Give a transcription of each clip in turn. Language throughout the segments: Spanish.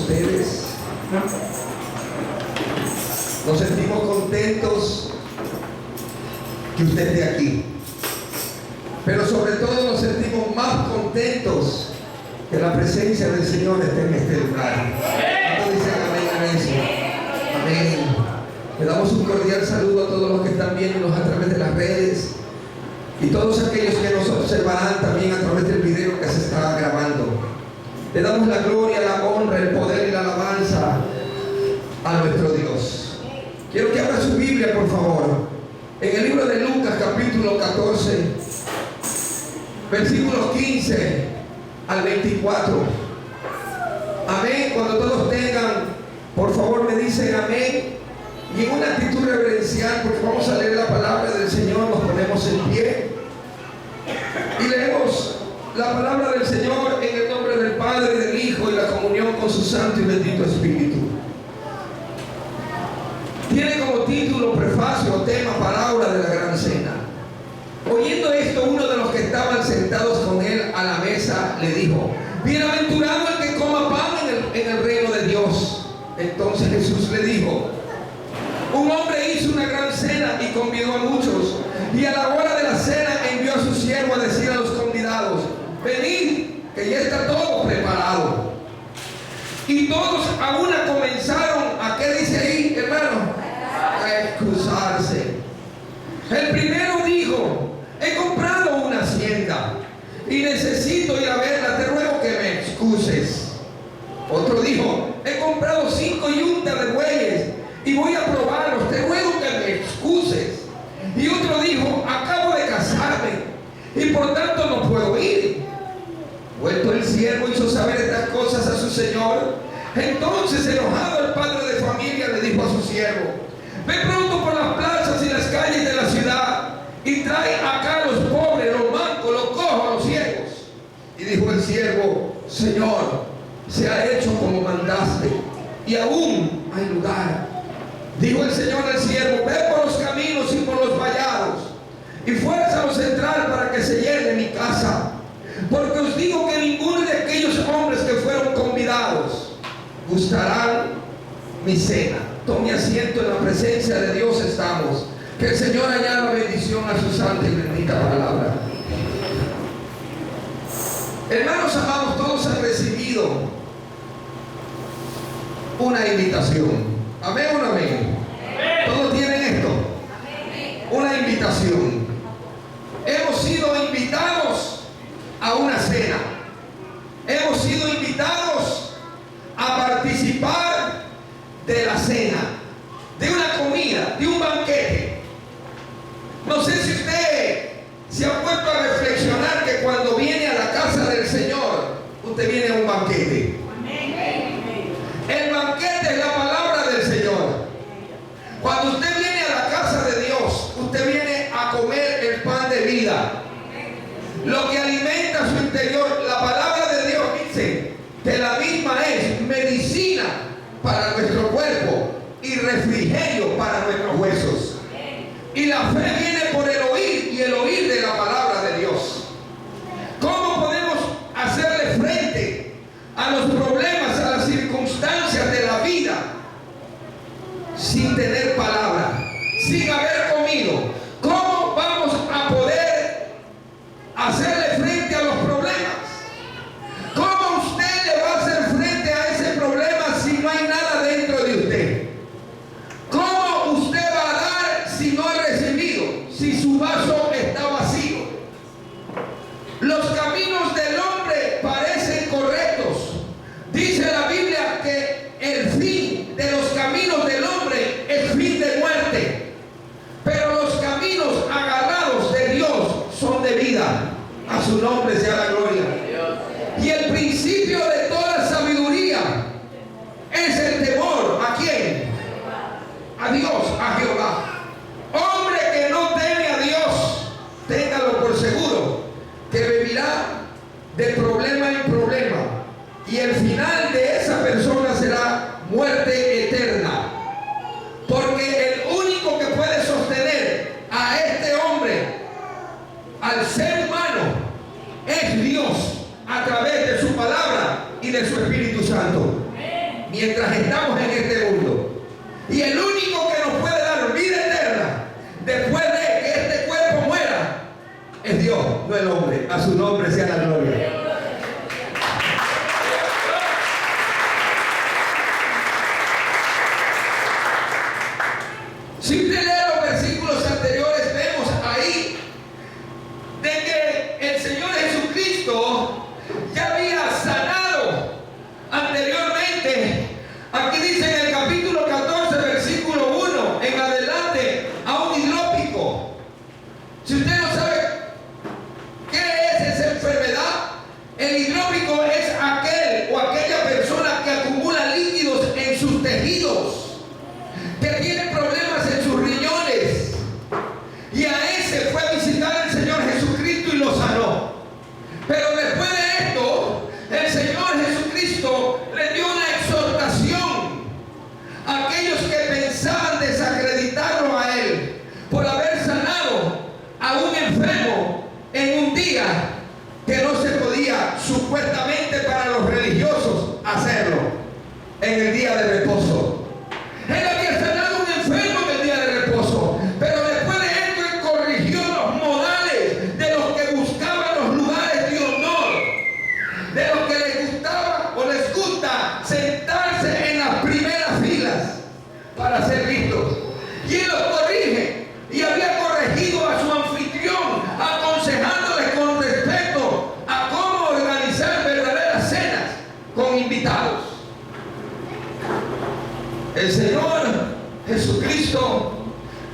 ustedes. Nos sentimos contentos que usted esté aquí, pero sobre todo nos sentimos más contentos que la presencia del Señor esté en este lugar. ¿Cuántos dicen amén a eso? Amén. Le damos un cordial saludo a todos los que están viéndonos a través de las redes y todos aquellos que nos observarán también a través del video que se está grabando. Le damos la gloria, la honra, el poder y la alabanza a nuestro Dios. Quiero que abra su Biblia, por favor, en el libro de Lucas, capítulo 14, versículos 15 al 24. Amén. Cuando todos tengan, por favor, me dicen amén. Y en una actitud reverencial, porque vamos a leer la palabra del Señor, nos ponemos en pie y leemos la palabra del Señor en el nombre del Padre, del Hijo y la comunión con su Santo y bendito Espíritu. Tiene como título, prefacio o tema, parábola de la gran cena. Oyendo esto, uno de los que estaban sentados con él a la mesa le dijo: bienaventurado el que coma pan en el reino de Dios. Entonces Jesús le dijo: un hombre hizo una gran cena y convidó a muchos, y a la hora de la cena envió a su siervo a decir a los convidados: venid, que ya está todo preparado. Y todos a una comenzaron, ¿a qué dice ahí, hermano? A excusarse. El primero dijo: he comprado una hacienda y necesito ir a verla, te ruego que me excuses. Otro dijo: he comprado 5 yuntas de bueyes y voy a probarlos, te ruego que me excuses. Y otro dijo: acabo de casarme y por tanto no puedo ir. Vuelto el siervo hizo saber estas cosas a su señor. Entonces, enojado, el padre de familia le dijo a su siervo: ve pronto por las plazas y las calles de la ciudad y trae acá a los pobres, los mancos, los cojos, los ciegos. Y dijo el siervo: Señor, se ha hecho como mandaste y aún hay lugar. Dijo el Señor al siervo: ve por los caminos y por los vallados y fuérzalos a entrar para que se llene mi casa. Porque os digo que ninguno de aquellos hombres que fueron convidados gustarán mi cena. Tome asiento, en la presencia de Dios estamos. Que el Señor añada bendición a su santa y bendita palabra. Hermanos amados, todos han recibido una invitación. Amén o no amén. ¿Todos tienen esto? Una invitación. Hemos sido invitados a una cena. Hemos sido invitados a participar de la cena, de una comida, de un banquete. No sé si usted se ha puesto a reflexionar que cuando viene a la casa del Señor, usted viene a un banquete. El banquete es la palabra del Señor. Cuando usted viene a la casa de Dios, usted viene a comer el pan de vida, lo que alimenta su interior. La palabra de Dios dice que la misma es medicina para nuestro cuerpo y refrigerio para nuestros huesos. Y la fe viene por el oír, y el oír de la palabra de Dios. ¿Cómo podemos hacerle frente a los problemas, a las circunstancias de la vida sin tener palabra, sin haber comido? ¿Cómo vamos a poder hacerle frente a los problemas? ¿Cómo usted le va a hacer frente a ese problema si no hay nada dentro de usted? ¿Cómo usted va a dar si no ha recibido? Si su vaso está vacío. Los caminos del hombre parecen correctos. Dice la Biblia que el fin de los caminos del hombre es fin de muerte, pero los caminos agarrados de Dios son de vida. A su nombre sea la gloria. Y el principio de toda sabiduría es el temor. ¿A quién? A Dios, a Jehová. Hombre que no teme a Dios, téngalo por seguro que vivirá de problema en problema, y el final de esa persona será muerte eterna. Porque el único que puede sostener a este hombre, al ser humano, es Dios, a través de su palabra y de su Espíritu Santo. mientras estamos en este mundo. Y el único que nos puede dar vida eterna después de que este cuerpo muera es Dios, no el hombre. A su nombre sea la gloria. Si usted lee los versículos anteriores, vemos ahí de que el Señor Jesucristo ya había sanado anteriormente. Aquí dice en el capítulo 14, versículo 1 en adelante, a un hidrópico. Si usted no sabe qué es esa enfermedad, el hidrópico es aquel o aquella persona que acumula líquidos en sus tejidos, que tiene problemas en sus riñones, y a ese fue a visitar el Señor Jesucristo y lo sanó. Pero después de esto, el Señor Jesucristo le dio una exhortación a aquellos que pensaban desacreditarlo a él por haber sanado a un enfermo en un día que no se podía supuestamente para los religiosos hacerlo, en el día de reposo. Él había sanado a un enfermo en el día de reposo, pero después de esto él corrigió los modales de los que buscaban los lugares de honor, de los que les gustaba o les gusta sentarse en las primeras filas para ser vistos. Y él los corrige, y había corregido a su anfitrión, aconsejándoles con respecto a cómo organizar verdaderas cenas con invitados. El Señor Jesucristo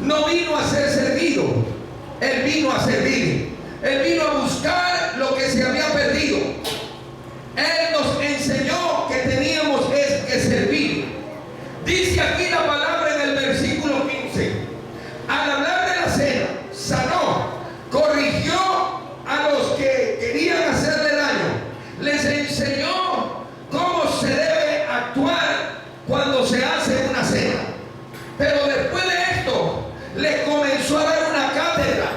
no vino a ser servido, Él vino a servir. Él vino a buscar lo que se había perdido. Él nos enseñó que teníamos que servir. Dice aquí la palabra en el versículo 15. Al hablar de la cena, sanó, corrigió a los que querían hacerle daño. Les enseñó cómo se debe actuar cuando se hace una cena. Pero después de esto, les comenzó a dar una cátedra,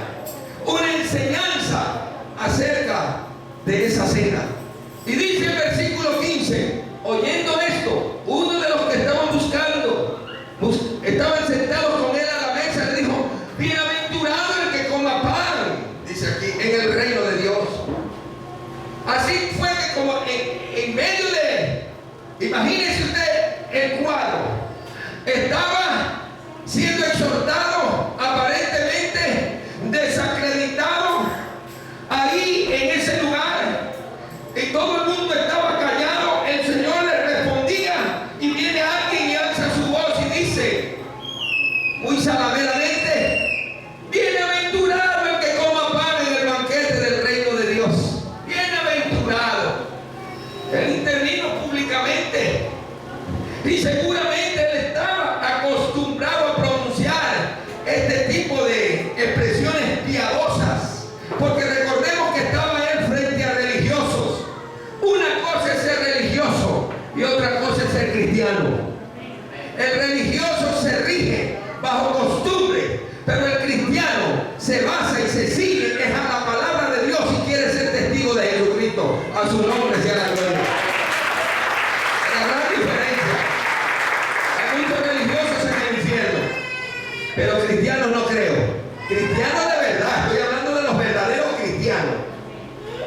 una enseñanza acerca de esa cena. Y dice el versículo 15, oyendo esto, uno de los que estaban estaban sentados con él a la mesa, le dijo: bienaventurado el que coma pan, dice aquí, en el reino de Dios. Así fue que como en medio de, imagínese usted el cuadro, estaba siendo exhortado, aparentemente desacreditado, ahí en ese lugar, y todo el mundo estaba callado. El Señor le respondía, y viene alguien y alza su voz y dice, muy salameramente: bienaventurado el que coma pan en el banquete del reino de Dios. Bienaventurado. Él intervino públicamente, y seguramente él estaba acostumbrado a pronunciar este tipo de expresiones piadosas, porque recordemos que estaba él frente a religiosos. Una cosa es ser religioso y otra cosa es ser cristiano. El religioso se rige bajo costumbre, pero el cristiano se basa y se sigue es a la palabra de Dios y quiere ser testigo de Jesucristo. A su nombre sea la gloria. La gran diferencia. Hay muchos religiosos en el infierno, pero cristianos no creo. Cristianos de verdad, estoy hablando de los verdaderos cristianos.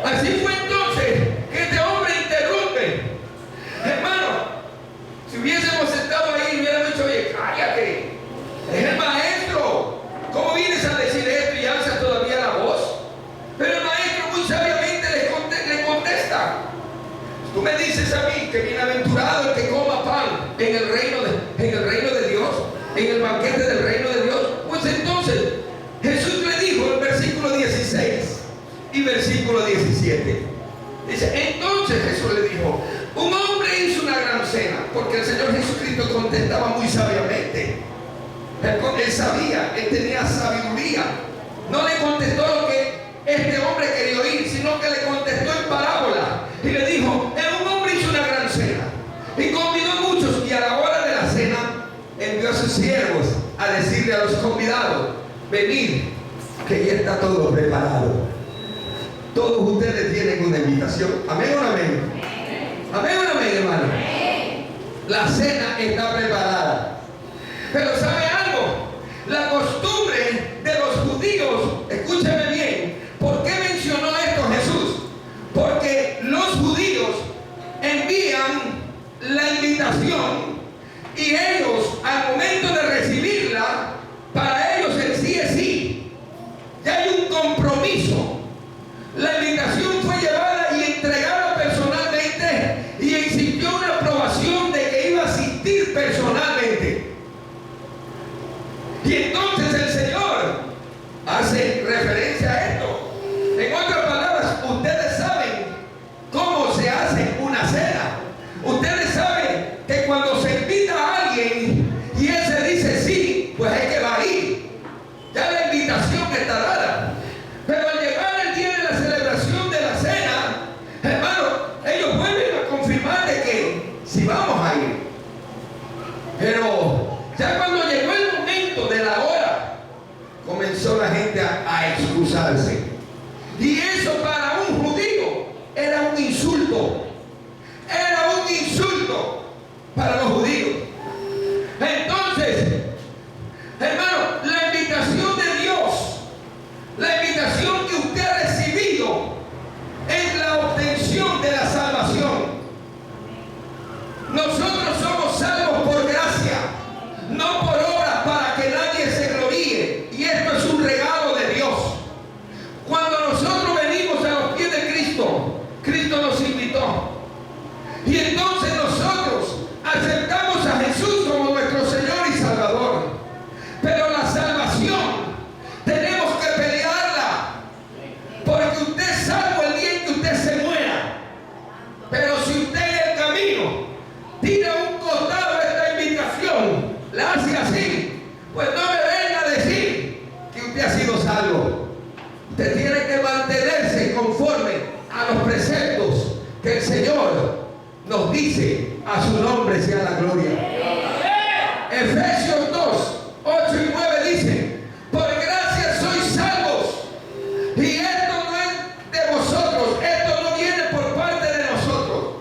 Así fue entonces que este hombre interrumpe. Hermano, si hubiésemos sentado ahí y hubiéramos dicho: oye, cállate, es el maestro, ¿cómo vienes a decir esto y alzas todavía la voz? Pero el maestro muy sabiamente le contesta: tú me dices a mí que bienaventurado el que coma pan en el reino de Dios, en el banquete del reino de Dios. Pues entonces Jesús le dijo, el versículo 16 y versículo 17, dice: entonces Jesús le dijo, un hombre hizo una gran cena, porque el Señor Jesucristo contestaba muy sabiamente. Él sabía, él tenía sabiduría. No le contestó lo que este hombre quería oír, sino que le contestó en parábola y le dijo: un hombre hizo una gran cena y convidó a muchos, y a la hora de la cena envió a sus siervos a decirle a los convidados: venid, que ya está todo preparado. Todos ustedes tienen una invitación. ¿Amén o no amén? ¿Amén o no amén, hermano? La cena está preparada. Pero ¿sabe algo? La costumbre de los judíos, escúcheme bien, ¿por qué mencionó esto Jesús? Porque los judíos envían la invitación y ellos, al momento de recibirla, para ellos el sí es sí. Ya hay un compromiso. La invitación fue llevada y entregada personalmente y existió una aprobación de que iba a asistir personalmente. Y entonces el Señor hace referencia a esto. En otras palabras, ustedes saben cómo se hace una cena. Ustedes saben que cuando se invita a alguien y él se dice sí, pues es que va a ir. Ya la invitación está dada. Pero al llegar el día de la celebración de la cena, hermano, ellos vuelven a confirmar de que sí vamos a ir. Pero ya cuando llegó el momento de la hora, comenzó la gente a excusarse. Y eso para un judío era un insulto. Era un insulto para los judíos. Entonces, hermano, la invitación de Dios, la invitación que usted ha recibido es la obtención de la salvación. Nosotros somos salvos por gracia, no por obras para que nadie se gloríe. Y esto es un regalo de Dios. Cuando nosotros venimos a los pies de Cristo, Cristo nos invitó. Y entonces nosotros aceptamos a Jesús como nuestro Señor y Salvador. Pero la salvación tenemos que pelearla. Porque usted es salvo el día en que usted se muera. Pero si usted en el camino tira un costado de esta invitación, la hace así, pues no me venga a decir que usted ha sido salvo. Usted tiene que mantenerse conforme a los preceptos que el Señor nos dice. A su nombre sea la gloria. Efesios 2, 8 y 9 dice: por gracia sois salvos, y esto no es de vosotros, esto no viene por parte de nosotros,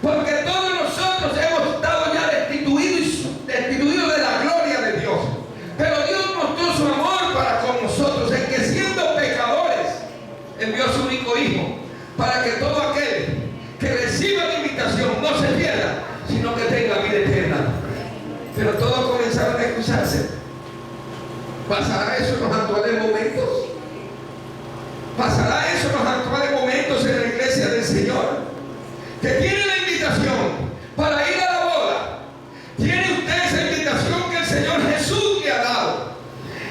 porque todos nosotros hemos estado ya destituidos de la gloria de Dios. Pero Dios mostró su amor para con nosotros, en que siendo pecadores envió a su único Hijo, para que todo aquel que reciba la invitación no se pierda, sino que tenga vida eterna. Pero todos comenzaron a excusarse. ¿Pasará eso en los actuales momentos? ¿Pasará eso en los actuales momentos en la iglesia del Señor? Que tiene la invitación para ir a la boda. Tiene usted esa invitación que el Señor Jesús le ha dado.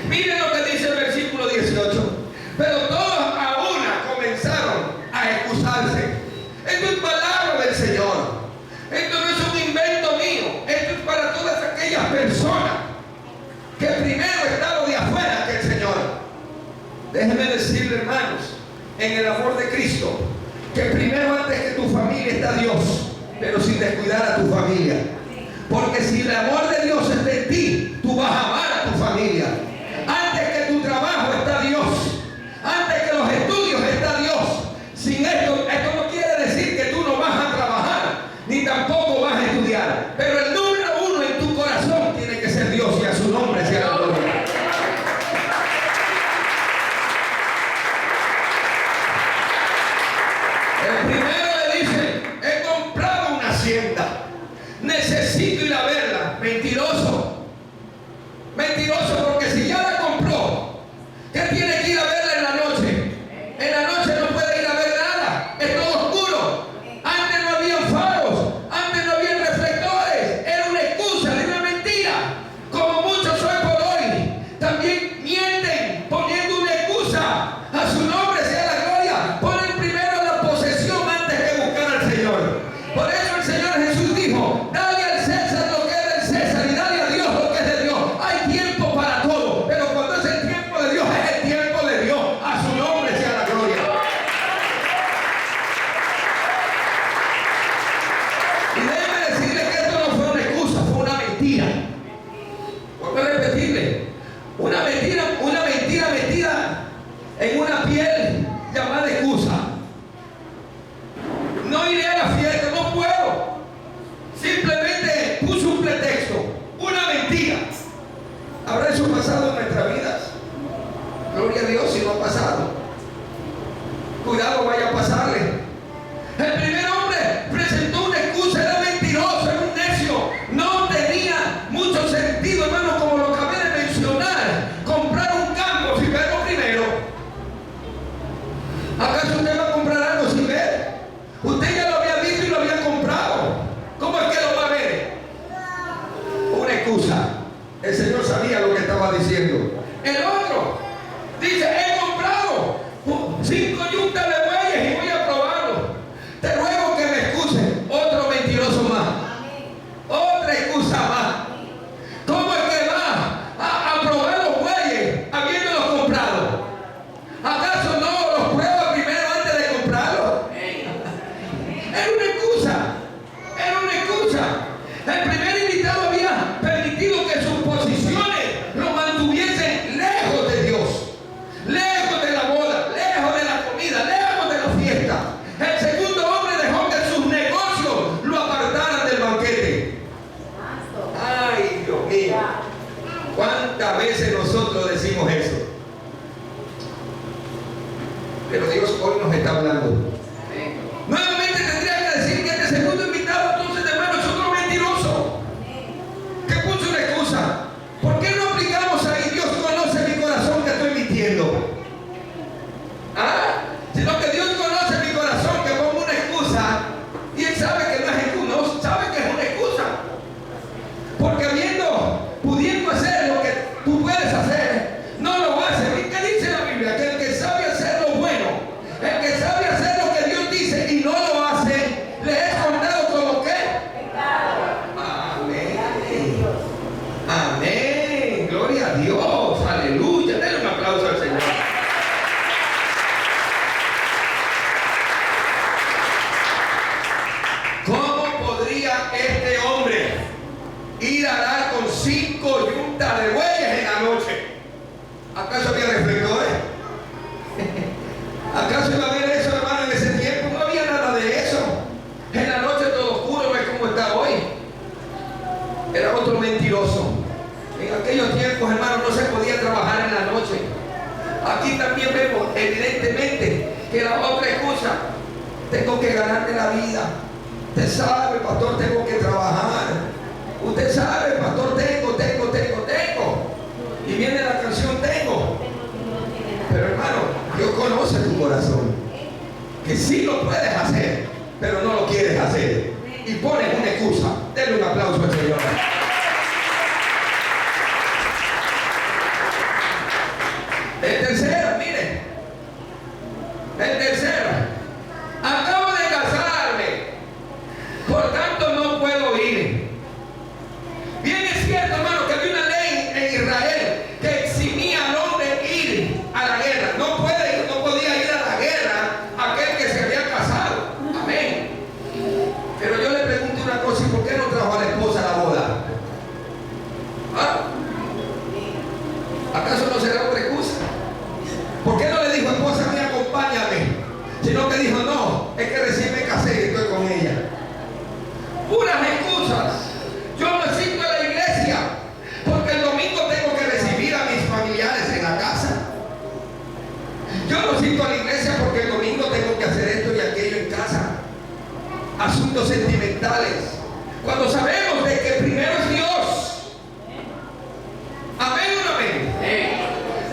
Miren lo que dice el versículo 18. Pero todos a una comenzaron a excusarse. Esto es palabra del Señor. Esto no es un invento mío. Esto es para todas aquellas personas que primero están de afuera que el Señor. Déjenme decirle, hermanos, en el amor de Cristo, que primero antes que tu familia está Dios, pero sin descuidar a tu familia. Porque si el amor de Dios está en ti, tú vas a amar a tu familia. Antes que tu trabajo está Dios. Antes que los estudios está Dios. Sin esto no quiere decir que tú no vas a trabajar, ni tampoco vas a estudiar. Pero el número uno en tu corazón tiene que ser Dios, y a su nombre sea la gloria. El primero le dice: he comprado una hacienda, necesito ir a verla. Mentiroso. Mentiroso, porque si ya la compró, ¿qué tiene que ir a verla en la noche? En la noche no puede ir a ver nada, es todo oscuro. Antes no había faros, antes no había reflectores, era una excusa, era una mentira. Como muchos hoy por hoy también mienten poniendo una excusa. A su nombre sea la gloria. Ponen primero la posesión antes que buscar al Señor. Por eso el Señor Jesús dijo: dale al César lo que es del César y dale a Dios lo que es de Dios. Hay tiempo para todo, pero cuando es el tiempo de Dios, es el tiempo escucha. El primer invitado había permitido que sus posiciones lo mantuviesen lejos de Dios, lejos de la boda, lejos de la comida, lejos de la fiesta. El segundo hombre dejó que sus negocios lo apartaran del banquete. Ay, Dios mío, ¿cuántas veces nosotros decimos eso? Pero Dios hoy nos está hablando. Nuevamente tendría que decir que este segundo invitado, entonces, hermano, es otro mentiroso que puso una excusa. ¿Por qué no aplicamos ahí? Dios conoce mi corazón que estoy mintiendo. Sino que Dios conoce mi corazón que pongo una excusa y Él sabe que no es excusa, no sabe que es una excusa. Porque pudiendo hacer lo que tú puedes hacer, no lo hace. ¿Qué dice la Biblia? Que el que sabe hacer lo bueno, el que sabe hacer lo que Dios dice y no lo hace, le es contado como qué. Amén. Amén. Gloria a Dios. Aleluya. Denle un aplauso al Señor. ¿Cómo podría este hombre ir a dar con 5 yuntas de bueyes en la noche? ¿Acaso había reflectores? ¿Acaso iba a haber eso, hermano, en ese tiempo? No había nada de eso. En la noche todo oscuro, no es como está hoy. Era otro mentiroso. En aquellos tiempos, hermano, no se podía trabajar en la noche. Aquí también vemos evidentemente que la otra excusa: tengo que ganarme la vida. Usted sabe, pastor, tengo que trabajar. Usted sabe, pastor, tengo. Y viene la canción tengo. Pero hermano, Dios conoce tu corazón, que sí lo puedes hacer, pero no lo quieres hacer y pones una excusa. Denle un aplauso al Señor. El tercero, mire, acabo de casarme, por tanto no puedo ir. Bien es cierto, hermano, que había una ley en Israel que eximía al hombre ir a la guerra. No podía ir a la guerra aquel que se había casado. Amén. Pero yo le pregunto una cosa: ¿y por qué no trajo a la esposa a la boda? ¿Acaso no será otra excusa? ¿Por qué no le dijo: esposa mía, acompáñame? Sino que dijo: no, es que recién me casé y estoy con ella. Puras excusas. Yo no asisto a la iglesia porque el domingo tengo que recibir a mis familiares en la casa. Yo no asisto a la iglesia porque el domingo tengo que hacer esto y aquello en casa. Asuntos sentimentales. Cuando sabemos de que primero es Dios. Amén o no amén.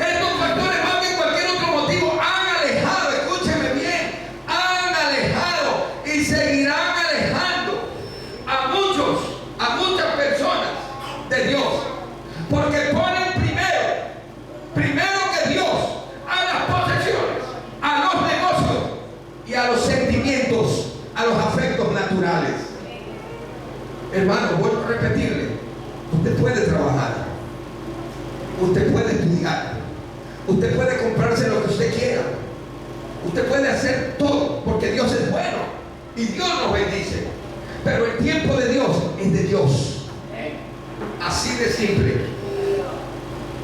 Estos factores, más que cualquier otro motivo, han alejado, escúcheme bien, han alejado y seguirán alejando a muchas personas de Dios, porque ponen primero que Dios a las posesiones, a los negocios y a los sentimientos, a los afectos naturales. Hermano, vuelvo a repetirle: usted puede trabajar, usted puede estudiar, usted puede comprarse lo que usted quiera, usted puede hacer todo, porque Dios es bueno y Dios nos bendice. Pero el tiempo de Dios es de Dios. Así de simple.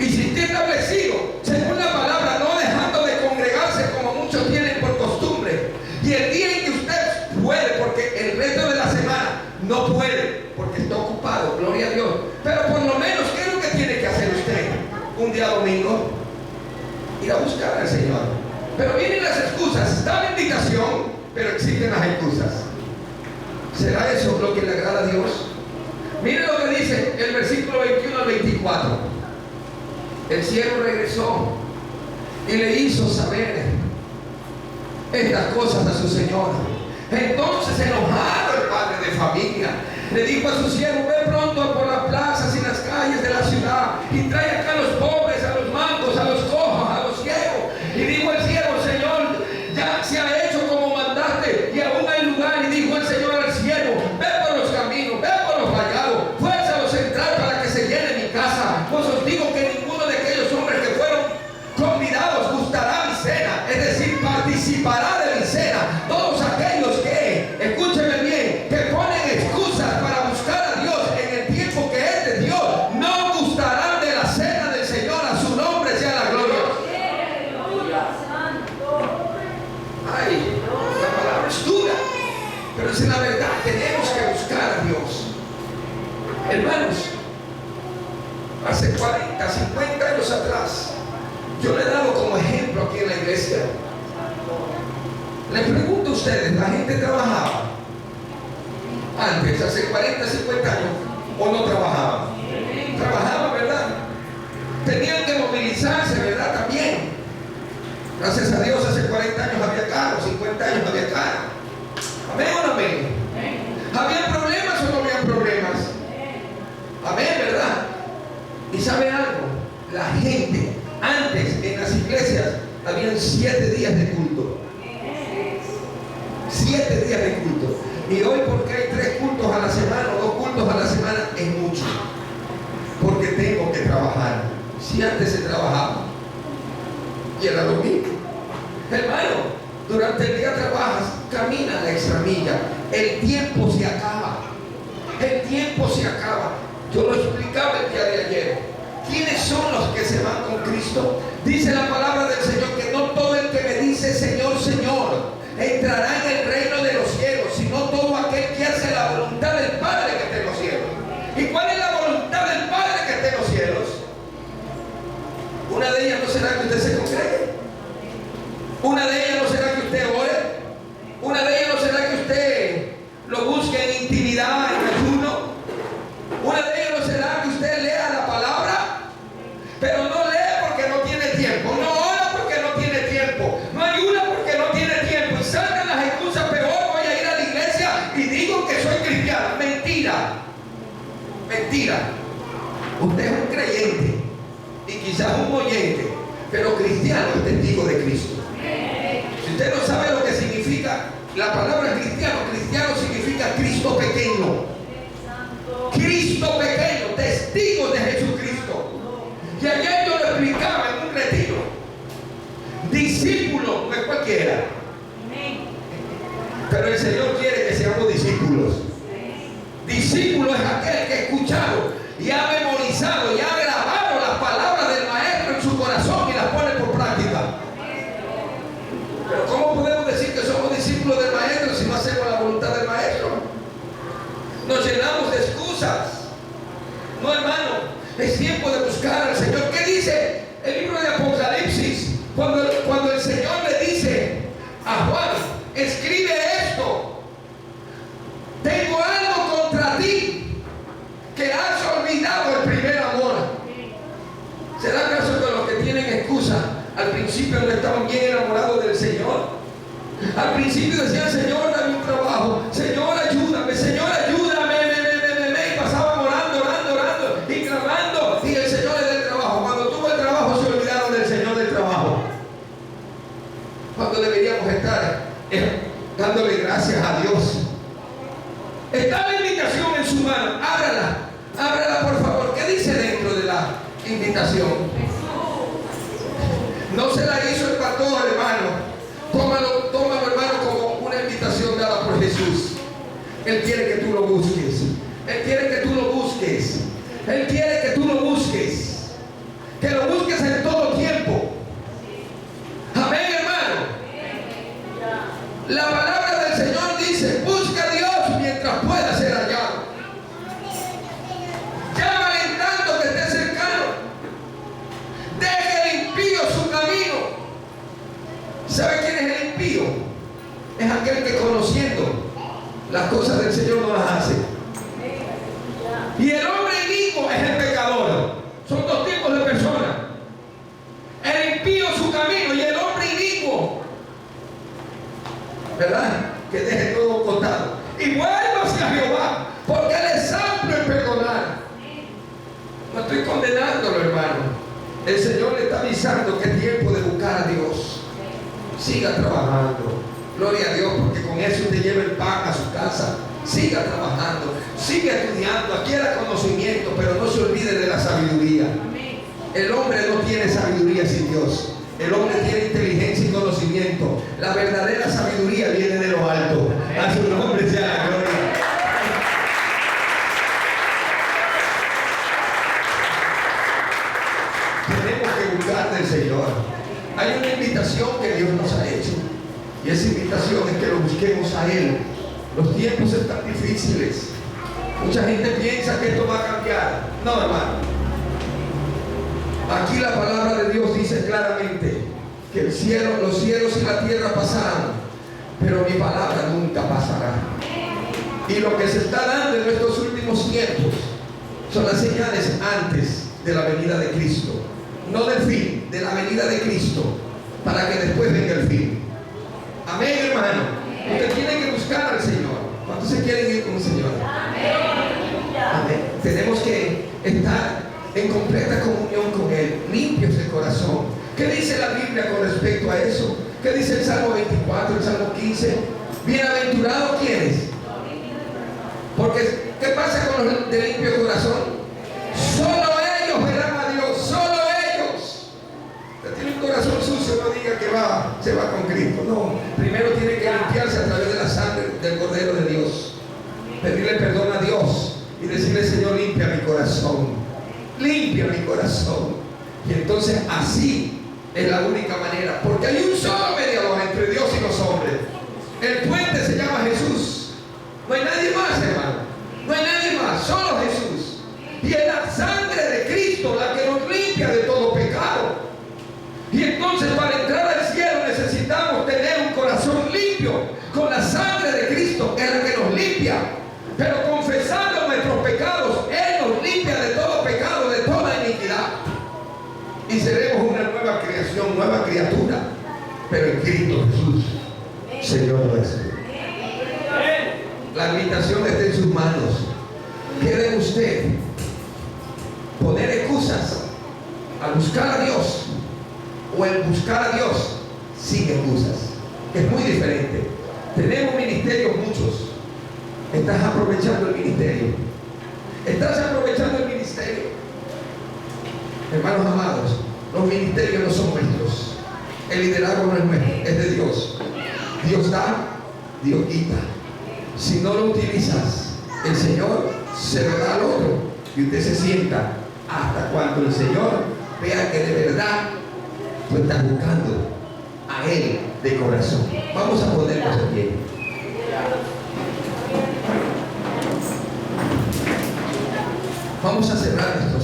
Y si esté establecido según la palabra, no dejando de congregarse como muchos tienen por costumbre, y el día en que usted puede, porque el resto de la semana no puede porque está ocupado, gloria a Dios, pero por lo menos, ¿qué es lo que tiene que hacer usted? Un día domingo, ir a buscar al Señor. Pero vienen las excusas. Está la invitación, pero existen las excusas. ¿Será eso lo que le agrada a Dios? Mire lo que dice el versículo 21 al 24. El siervo regresó y le hizo saber estas cosas a su señora. Entonces, enojado el padre de familia, le dijo a su siervo: ve pronto por las plazas y las calles de la ciudad y trae acá a los pobres, a los mancos, a los cojos, a los ciegos. Y dijo el siervo: Señor, ya se ha hecho como mandaste y aún hay lugar. Y dijo el Señor al siervo: ve por los caminos, ve por los vallados, fuérzalos a entrar para que se llene mi casa. Pues os digo que ninguno de aquellos hombres que fueron convidados gustará mi cena, es decir, participará de mi cena. Todos aquellos que, escúchenme bien, que ponen excusas para buscar Les pregunto a ustedes, ¿la gente trabajaba antes, hace 40, 50 años, o no trabajaba? Trabajaban, ¿verdad? Tenían que movilizarse, ¿verdad? También. Gracias a Dios, hace 40 años había carro, 50 años había carro. ¿Amén o no amén? ¿Habían problemas o no habían problemas? Amén, ¿verdad? Y ¿sabe algo? La gente, antes en las iglesias, habían 7 días de culto. 7 días de culto. Y hoy, porque hay 3 cultos a la semana o 2 cultos a la semana, es mucho. Porque tengo que trabajar. Si antes se trabajaba y era domingo. Hermano, durante el día trabajas, camina la extra milla. El tiempo se acaba. El tiempo se acaba. Yo lo explicaba el día de ayer. ¿Quiénes son los que se van con Cristo? Dice la palabra del Señor que no todo el que me dice Señor, Señor, entrará en el reino de los cielos, sino todo aquel que hace la voluntad del Padre que está en los cielos. ¿Y cuál es la voluntad del Padre que está en los cielos? Una de ellas no será que usted se congregue. Una de ellas no será que usted ore. Una de ellas no será que usted lo busque en intimidad, en ayuno. Una de ellas no será que usted lea la palabra, pero no lee porque no tiene tiempo, no ora porque no tiene tiempo, no ayuda porque no tiene tiempo, y salgan las excusas, peor voy a ir a la iglesia y digo que soy cristiano. Mentira, mentira. Usted es un creyente y quizás un oyente, pero cristiano es testigo de Cristo. Si usted no sabe lo que significa la palabra cristiano, cristiano significa Cristo pequeño. Cristo pequeño, testigo de Jesucristo. Y ayer yo lo explicaba en un retiro. Discípulo no es cualquiera, pero el Señor quiere que seamos discípulos. Discípulo es aquel que ha escuchado y ha memorizado y ha grabado las palabras del Maestro en su corazón y las pone por práctica. Pero ¿cómo podemos decir que somos discípulos del Maestro si no hacemos la voluntad del Maestro? Nos llenamos de excusas. No, hermano, es tiempo de buscar al Señor. ¿Qué dice el libro de Apocalipsis? Cuando el Señor le dice a Juan, escribe esto: tengo algo contra ti, que has olvidado el primer amor. ¿Será acaso que los que tienen excusa al principio no estaban bien enamorados del Señor? Al principio decían, Señor, dame un trabajo, Señor, ayúdame, Señor, ayúdame, y pasaban orando y clamando, y el Señor les da el trabajo. Cuando tuvo el trabajo se olvidaron del Señor del trabajo. Cuando deberíamos estar dándole gracias a Dios. Está la invitación en su mano, ábrala por favor. ¿Qué dice dentro de la invitación? No se la hizo el pastor, hermano. Tómalo, hermano, como una invitación dada por Jesús. Él quiere que tú lo busques. Él quiere que tú lo busques. Él quiere que tú lo busques. Que lo busques en todo tiempo. Amén, hermano. La palabra del Señor dice, busca a Dios mientras pueda ser hallado. Llámale en tanto que esté cercano. Deje el impío su camino. ¿Sabe quién es el impío? Es aquel que conociendo las cosas del Señor no las hace. Y el hombre inicuo es el pecador. Son dos tipos de personas. El impío su camino y el hombre inicuo, ¿verdad? Que deje todo contado y vuelva hacia Jehová, porque Él es amplio en perdonar. No estoy condenándolo, hermano. El Señor le está avisando que es tiempo de buscar a Dios. Siga trabajando. Gloria a Dios, porque con eso usted lleva el pan a su casa. Siga trabajando, siga estudiando, adquiera conocimiento, pero no se olvide de la sabiduría. El hombre no tiene sabiduría sin Dios. El hombre tiene inteligencia y conocimiento. La verdadera sabiduría viene de lo alto. A su nombre sea la gloria. Tenemos que buscar del Señor. Hay una invitación que Dios nos ha hecho, y esa invitación es que lo busquemos a Él. Los tiempos están difíciles. Mucha gente piensa que esto va a cambiar. No, hermano. Aquí la palabra de Dios dice claramente que los cielos y la tierra pasarán, pero mi palabra nunca pasará. Y lo que se está dando en estos últimos tiempos son las señales antes de la venida de Cristo, no del fin, de la venida de Cristo, para que después venga el fin. Amén, hermano. Usted tiene que buscar al Señor. ¿Cuántos se quieren ir con el Señor? Amén. Tenemos que estar en completa comunión con Él, limpios de corazón. ¿Qué dice la Biblia con respecto a eso? ¿Qué dice el Salmo 24, el Salmo 15? Bienaventurados quienes. Porque ¿qué pasa con los de limpio corazón? Solo ellos verán a Dios, solo ellos. Usted tiene un corazón sucio, no diga que se va con Cristo. No, primero tiene que limpiarse a través de la sangre del Cordero de Dios. Pedirle perdón a Dios y decirle: Señor, limpia mi corazón, limpia mi corazón. Y entonces así es la única manera, porque hay un solo mediador entre Dios y los hombres. El puente se llama Jesús. No hay nadie más, hermano. No hay nadie más, solo Jesús. Y es la sangre de Cristo la que nos limpia de todo pecado. Y entonces para entrar al cielo necesitamos tener un corazón limpio con la sangre de Cristo, que es la que nos limpia. Pero confesando nuestros pecados, Él nos limpia de todo pecado, de toda iniquidad. Y seremos una nueva creación, nueva criatura, pero en Cristo Jesús, Señor nuestro. La invitación está en sus manos. ¿Quiere usted poner excusas al buscar a Dios, o el buscar a Dios sin excusas? Es muy diferente. Tenemos ministerios muchos. Estás aprovechando el ministerio. Estás aprovechando el ministerio. Hermanos amados, los ministerios no son nuestros. El liderazgo no es nuestro, es de Dios. Dios da, Dios quita. Si no lo utilizas, el Señor se lo da al otro, y usted se sienta hasta cuando el Señor vea que de verdad tú estás buscando a Él de corazón. Vamos a ponernos de pie. Vamos a cerrar nuestro